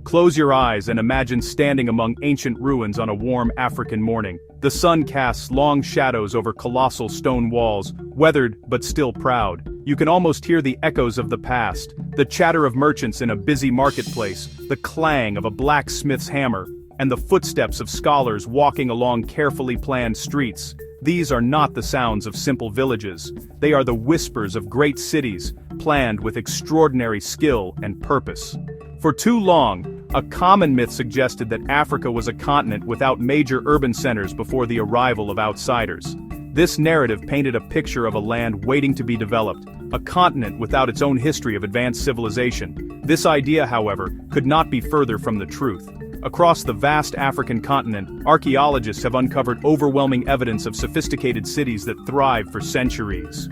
Close your eyes and imagine standing among ancient ruins on a warm African morning. The sun casts long shadows over colossal stone walls, weathered but still proud. You can almost hear the echoes of the past, the chatter of merchants in a busy marketplace, the clang of a blacksmith's hammer, and the footsteps of scholars walking along carefully planned streets. These are not the sounds of simple villages. They are the whispers of great cities, planned with extraordinary skill and purpose. For too long, a common myth suggested that Africa was a continent without major urban centers before the arrival of outsiders. This narrative painted a picture of a land waiting to be developed, a continent without its own history of advanced civilization. This idea, however, could not be further from the truth. Across the vast African continent, archaeologists have uncovered overwhelming evidence of sophisticated cities that thrived for centuries.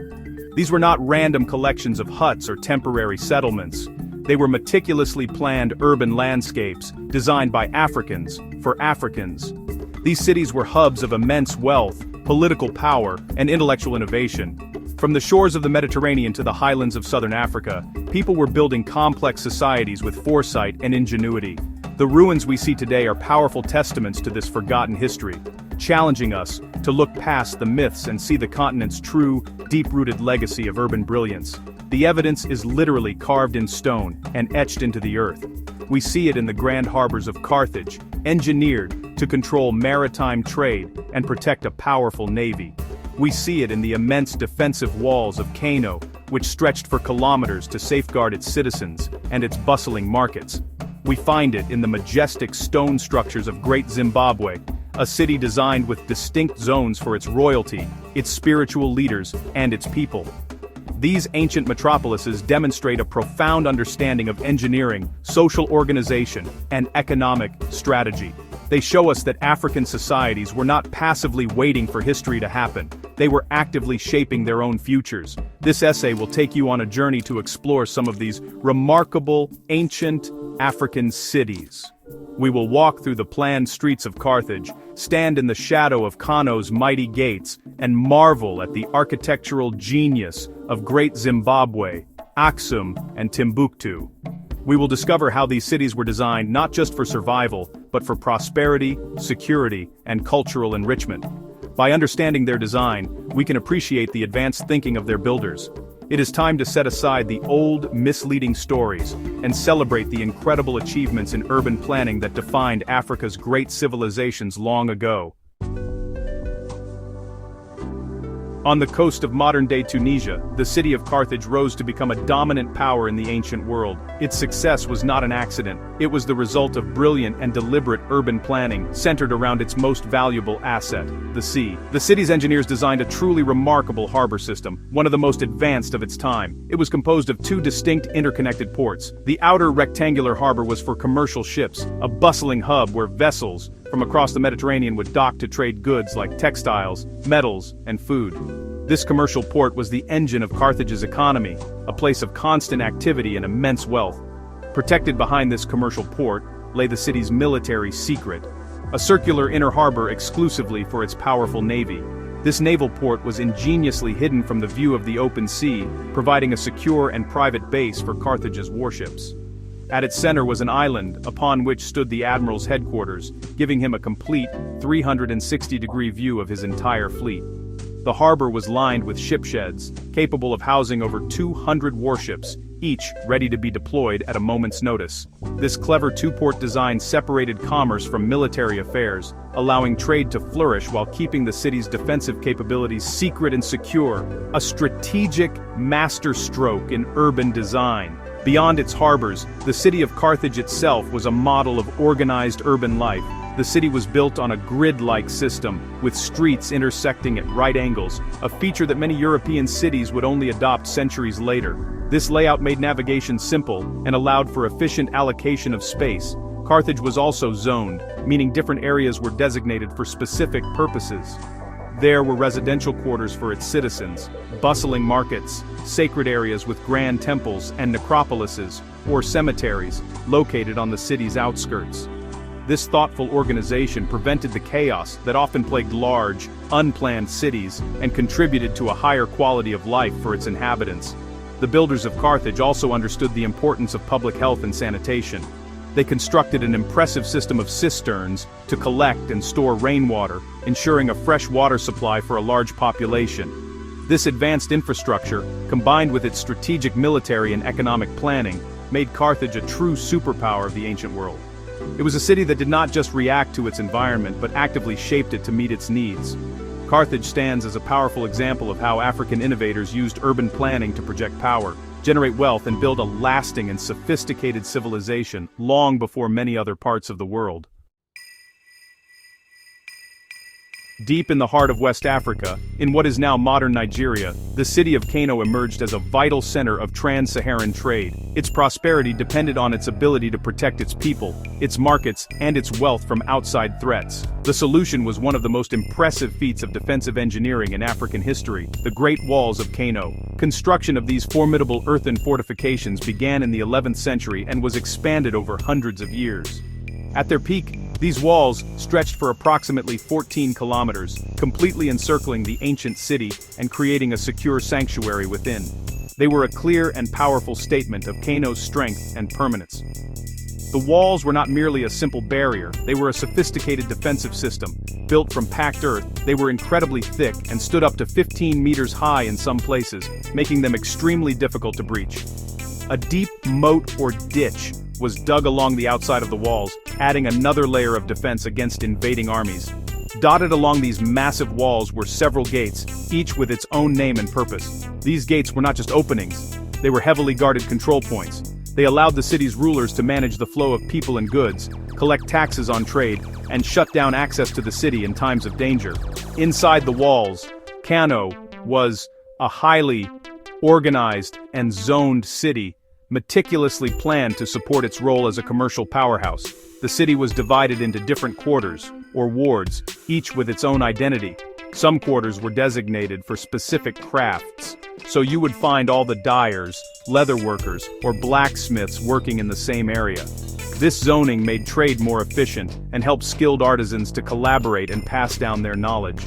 These were not random collections of huts or temporary settlements. They were meticulously planned urban landscapes, designed by Africans, for Africans. These cities were hubs of immense wealth, political power, and intellectual innovation. From the shores of the Mediterranean to the highlands of southern Africa, people were building complex societies with foresight and ingenuity. The ruins we see today are powerful testaments to this forgotten history, challenging us to look past the myths and see the continent's true, deep-rooted legacy of urban brilliance. The evidence is literally carved in stone and etched into the earth. We see it in the grand harbors of Carthage, engineered to control maritime trade and protect a powerful navy. We see it in the immense defensive walls of Kano, which stretched for kilometers to safeguard its citizens and its bustling markets. We find it in the majestic stone structures of Great Zimbabwe, a city designed with distinct zones for its royalty, its spiritual leaders, and its people. These ancient metropolises demonstrate a profound understanding of engineering, social organization, and economic strategy. They show us that African societies were not passively waiting for history to happen. They were actively shaping their own futures. This essay will take you on a journey to explore some of these remarkable, ancient African cities. We will walk through the planned streets of Carthage, stand in the shadow of Kano's mighty gates, and marvel at the architectural genius of Great Zimbabwe, Aksum, and Timbuktu. We will discover how these cities were designed not just for survival, but for prosperity, security, and cultural enrichment. By understanding their design, we can appreciate the advanced thinking of their builders. It is time to set aside the old, misleading stories and celebrate the incredible achievements in urban planning that defined Africa's great civilizations long ago. On the coast of modern-day Tunisia, the city of Carthage rose to become a dominant power in the ancient world. Its success was not an accident. It was the result of brilliant and deliberate urban planning, centered around its most valuable asset, the sea. The city's engineers designed a truly remarkable harbor system, one of the most advanced of its time. It was composed of two distinct interconnected ports. The outer rectangular harbor was for commercial ships, a bustling hub where vessels from across the Mediterranean would dock to trade goods like textiles, metals, and food. This commercial port was the engine of Carthage's economy, a place of constant activity and immense wealth. Protected behind this commercial port lay the city's military secret, a circular inner harbor exclusively for its powerful navy. This naval port was ingeniously hidden from the view of the open sea, providing a secure and private base for Carthage's warships. At its center was an island, upon which stood the admiral's headquarters, giving him a complete 360-degree view of his entire fleet. The harbor was lined with ship sheds, capable of housing over 200 warships, each ready to be deployed at a moment's notice. This clever two-port design separated commerce from military affairs, allowing trade to flourish while keeping the city's defensive capabilities secret and secure, a strategic masterstroke in urban design. Beyond its harbors, the city of Carthage itself was a model of organized urban life. The city was built on a grid-like system, with streets intersecting at right angles, a feature that many European cities would only adopt centuries later. This layout made navigation simple and allowed for efficient allocation of space. Carthage was also zoned, meaning different areas were designated for specific purposes. There were residential quarters for its citizens, bustling markets, sacred areas with grand temples and necropolises, or cemeteries, located on the city's outskirts. This thoughtful organization prevented the chaos that often plagued large, unplanned cities and contributed to a higher quality of life for its inhabitants. The builders of Carthage also understood the importance of public health and sanitation. They constructed an impressive system of cisterns to collect and store rainwater, ensuring a fresh water supply for a large population. This advanced infrastructure, combined with its strategic military and economic planning, made Carthage a true superpower of the ancient world. It was a city that did not just react to its environment but actively shaped it to meet its needs. Carthage stands as a powerful example of how African innovators used urban planning to project power, generate wealth, and build a lasting and sophisticated civilization long before many other parts of the world. Deep in the heart of West Africa, in what is now modern Nigeria, the city of Kano emerged as a vital center of trans-Saharan trade. Its prosperity depended on its ability to protect its people, its markets, and its wealth from outside threats. The solution was one of the most impressive feats of defensive engineering in African history, the Great Walls of Kano. Construction of these formidable earthen fortifications began in the 11th century and was expanded over hundreds of years. At their peak, these walls stretched for approximately 14 kilometers, completely encircling the ancient city and creating a secure sanctuary within. They were a clear and powerful statement of Kano's strength and permanence. The walls were not merely a simple barrier, they were a sophisticated defensive system. Built from packed earth, they were incredibly thick and stood up to 15 meters high in some places, making them extremely difficult to breach. A deep moat or ditch was dug along the outside of the walls, adding another layer of defense against invading armies. Dotted along these massive walls were several gates, each with its own name and purpose. These gates were not just openings, they were heavily guarded control points. They allowed the city's rulers to manage the flow of people and goods, collect taxes on trade, and shut down access to the city in times of danger. Inside the walls, Kano was a highly organized and zoned city, meticulously planned to support its role as a commercial powerhouse. The city was divided into different quarters, or wards, each with its own identity. Some quarters were designated for specific crafts, so you would find all the dyers, leather workers, or blacksmiths working in the same area. This zoning made trade more efficient and helped skilled artisans to collaborate and pass down their knowledge.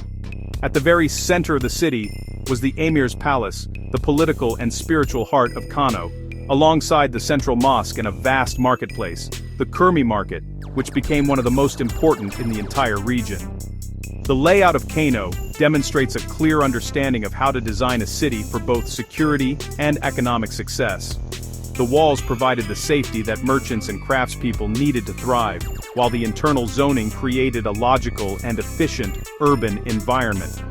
At the very center of the city was the Emir's Palace, the political and spiritual heart of Kano, alongside the central mosque and a vast marketplace, the Kurmi market, which became one of the most important in the entire region. The layout of Kano demonstrates a clear understanding of how to design a city for both security and economic success. The walls provided the safety that merchants and craftspeople needed to thrive, while the internal zoning created a logical and efficient urban environment.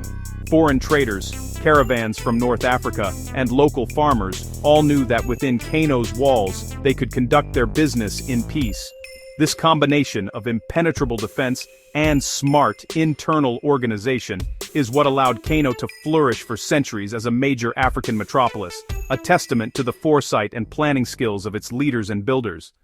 Foreign traders, caravans from North Africa, and local farmers all knew that within Kano's walls they could conduct their business in peace. This combination of impenetrable defense and smart internal organization is what allowed Kano to flourish for centuries as a major African metropolis, a testament to the foresight and planning skills of its leaders and builders.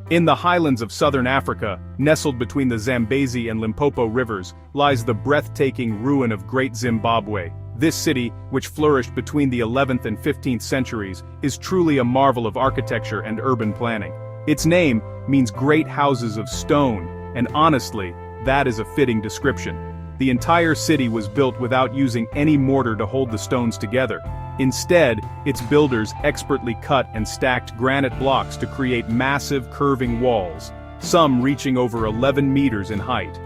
In the highlands of southern Africa, nestled between the Zambezi and Limpopo rivers, lies the breathtaking ruin of Great Zimbabwe. This city, which flourished between the 11th and 15th centuries, is truly a marvel of architecture and urban planning. Its name means great houses of stone, and honestly, that is a fitting description. The entire city was built without using any mortar to hold the stones together. Instead, its builders expertly cut and stacked granite blocks to create massive curving walls, some reaching over 11 meters in height.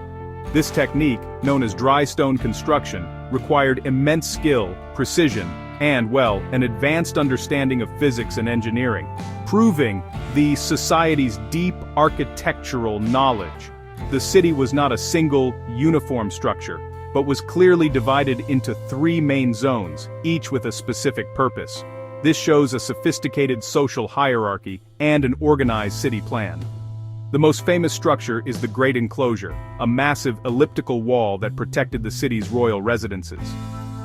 This technique, known as dry stone construction, required immense skill, precision, and, well, an advanced understanding of physics and engineering, proving the society's deep architectural knowledge. The city was not a single, uniform structure, but was clearly divided into three main zones, each with a specific purpose. This shows a sophisticated social hierarchy and an organized city plan. The most famous structure is the Great Enclosure, a massive elliptical wall that protected the city's royal residences.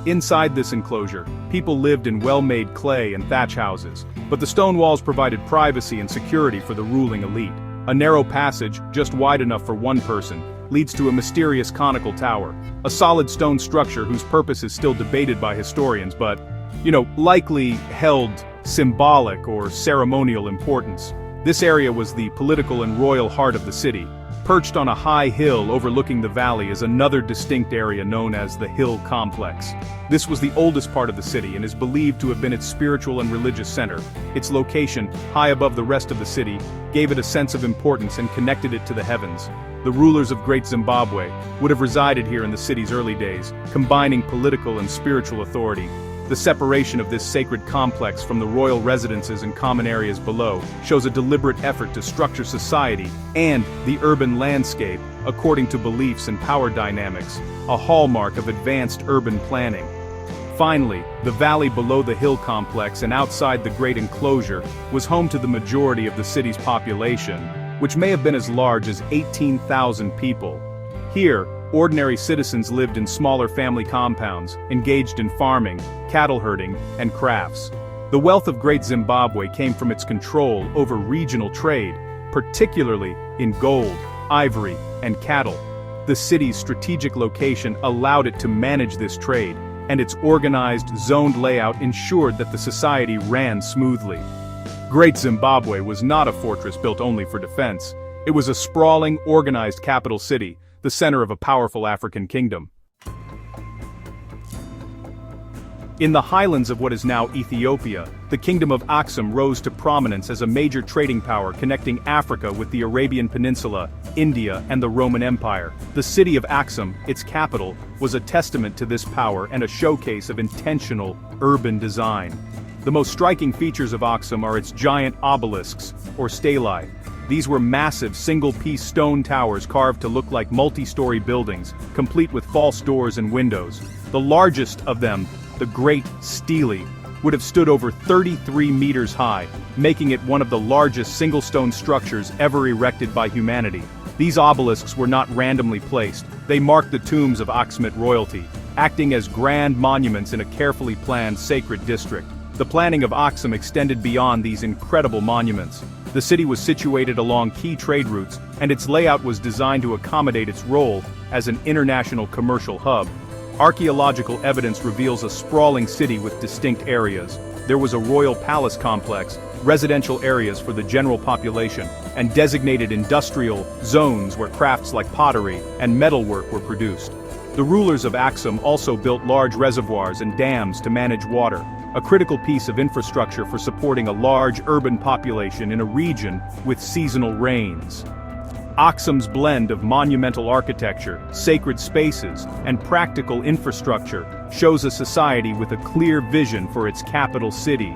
Inside this enclosure, people lived in well-made clay and thatch houses, but the stone walls provided privacy and security for the ruling elite. A narrow passage, just wide enough for one person, leads to a mysterious conical tower, a solid stone structure whose purpose is still debated by historians but, likely held symbolic or ceremonial importance. This area was the political and royal heart of the city. Perched on a high hill overlooking the valley is another distinct area known as the Hill Complex. This was the oldest part of the city and is believed to have been its spiritual and religious center. Its location, high above the rest of the city, gave it a sense of importance and connected it to the heavens. The rulers of Great Zimbabwe would have resided here in the city's early days, combining political and spiritual authority. The separation of this sacred complex from the royal residences and common areas below shows a deliberate effort to structure society and the urban landscape according to beliefs and power dynamics, a hallmark of advanced urban planning. Finally, the valley below the hill complex and outside the great enclosure was home to the majority of the city's population, which may have been as large as 18,000 people. Here, ordinary citizens lived in smaller family compounds, engaged in farming, cattle herding, and crafts. The wealth of Great Zimbabwe came from its control over regional trade, particularly in gold, ivory, and cattle. The city's strategic location allowed it to manage this trade, and its organized, zoned layout ensured that the society ran smoothly. Great Zimbabwe was not a fortress built only for defense. It was a sprawling, organized capital city, the center of a powerful African kingdom. In the highlands of what is now Ethiopia, the kingdom of Aksum rose to prominence as a major trading power connecting Africa with the Arabian Peninsula, India, and the Roman Empire. The city of Aksum, its capital, was a testament to this power and a showcase of intentional, urban design. The most striking features of Aksum are its giant obelisks, or stelae. These were massive single-piece stone towers carved to look like multi-story buildings, complete with false doors and windows. The largest of them, the Great Stele, would have stood over 33 meters high, making it one of the largest single-stone structures ever erected by humanity. These obelisks were not randomly placed. They marked the tombs of Aksumite royalty, acting as grand monuments in a carefully planned sacred district. The planning of Aksum extended beyond these incredible monuments. The city was situated along key trade routes, and its layout was designed to accommodate its role as an international commercial hub. Archaeological evidence reveals a sprawling city with distinct areas. There was a royal palace complex, residential areas for the general population, and designated industrial zones where crafts like pottery and metalwork were produced. The rulers of Aksum also built large reservoirs and dams to manage water, a critical piece of infrastructure for supporting a large urban population in a region with seasonal rains. Aksum's blend of monumental architecture, sacred spaces, and practical infrastructure shows a society with a clear vision for its capital city.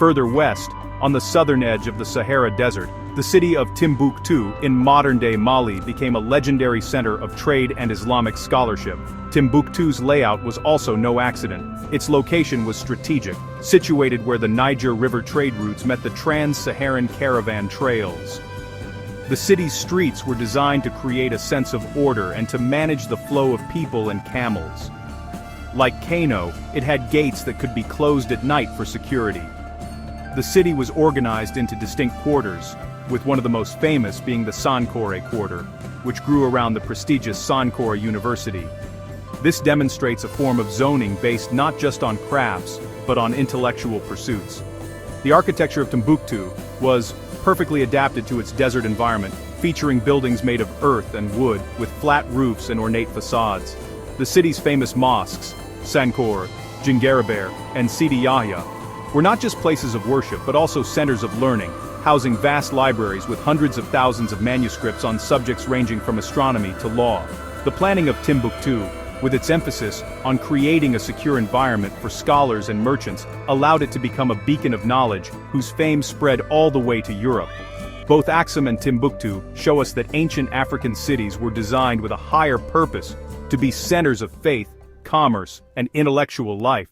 Further west, on the southern edge of the Sahara Desert, the city of Timbuktu in modern-day Mali became a legendary center of trade and Islamic scholarship. Timbuktu's layout was also no accident. Its location was strategic, situated where the Niger River trade routes met the trans-Saharan caravan trails. The city's streets were designed to create a sense of order and to manage the flow of people and camels. Like Kano, it had gates that could be closed at night for security. The city was organized into distinct quarters, with one of the most famous being the Sankore Quarter, which grew around the prestigious Sankore University. This demonstrates a form of zoning based not just on crafts, but on intellectual pursuits. The architecture of Timbuktu was perfectly adapted to its desert environment, featuring buildings made of earth and wood, with flat roofs and ornate facades. The city's famous mosques, Sankore, Jingarabare, and Sidi Yahya, were not just places of worship but also centers of learning, housing vast libraries with hundreds of thousands of manuscripts on subjects ranging from astronomy to law. The planning of Timbuktu, with its emphasis on creating a secure environment for scholars and merchants, allowed it to become a beacon of knowledge whose fame spread all the way to Europe. Both Aksum and Timbuktu show us that ancient African cities were designed with a higher purpose, to be centers of faith, commerce, and intellectual life.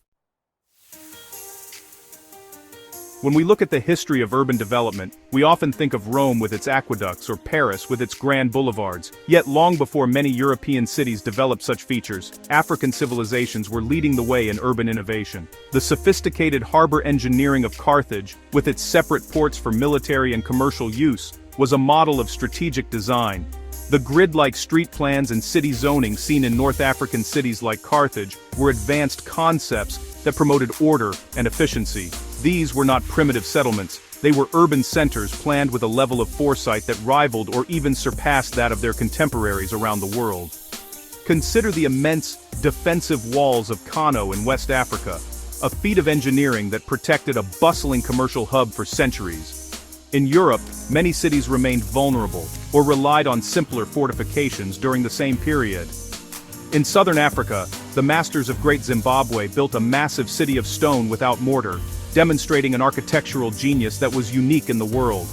When we look at the history of urban development, we often think of Rome with its aqueducts or Paris with its grand boulevards. Yet long before many European cities developed such features, African civilizations were leading the way in urban innovation. The sophisticated harbor engineering of Carthage, with its separate ports for military and commercial use, was a model of strategic design. The grid-like street plans and city zoning seen in North African cities like Carthage were advanced concepts that promoted order and efficiency. These were not primitive settlements. They were urban centers planned with a level of foresight that rivaled or even surpassed that of their contemporaries around the world. Consider the immense, defensive walls of Kano in West Africa, a feat of engineering that protected a bustling commercial hub for centuries. In Europe, many cities remained vulnerable, or relied on simpler fortifications during the same period. In southern Africa, the masters of Great Zimbabwe built a massive city of stone without mortar, demonstrating an architectural genius that was unique in the world.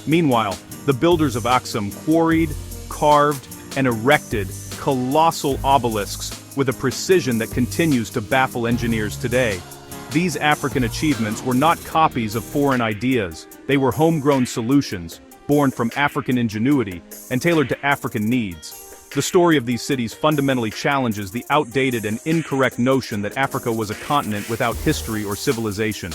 Meanwhile, the builders of Aksum quarried, carved, and erected colossal obelisks with a precision that continues to baffle engineers today. These African achievements were not copies of foreign ideas, they were homegrown solutions, born from African ingenuity and tailored to African needs. The story of these cities fundamentally challenges the outdated and incorrect notion that Africa was a continent without history or civilization.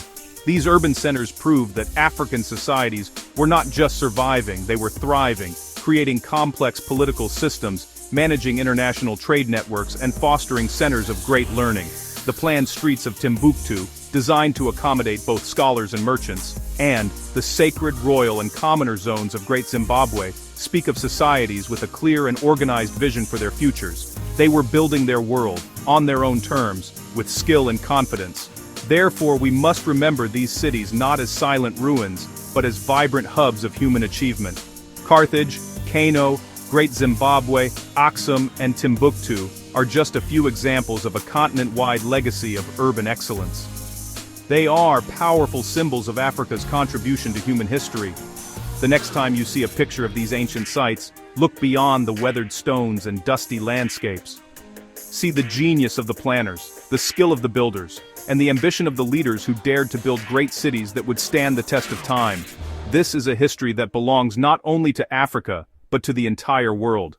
These urban centers proved that African societies were not just surviving, they were thriving, creating complex political systems, managing international trade networks, and fostering centers of great learning. The planned streets of Timbuktu, designed to accommodate both scholars and merchants, and the sacred, royal, and commoner zones of Great Zimbabwe, speak of societies with a clear and organized vision for their futures. They were building their world, on their own terms, with skill and confidence. Therefore, we must remember these cities not as silent ruins, but as vibrant hubs of human achievement. Carthage, Kano, Great Zimbabwe, Aksum, and Timbuktu are just a few examples of a continent-wide legacy of urban excellence. They are powerful symbols of Africa's contribution to human history. The next time you see a picture of these ancient sites, look beyond the weathered stones and dusty landscapes. See the genius of the planners, the skill of the builders, and the ambition of the leaders who dared to build great cities that would stand the test of time. This is a history that belongs not only to Africa, but to the entire world.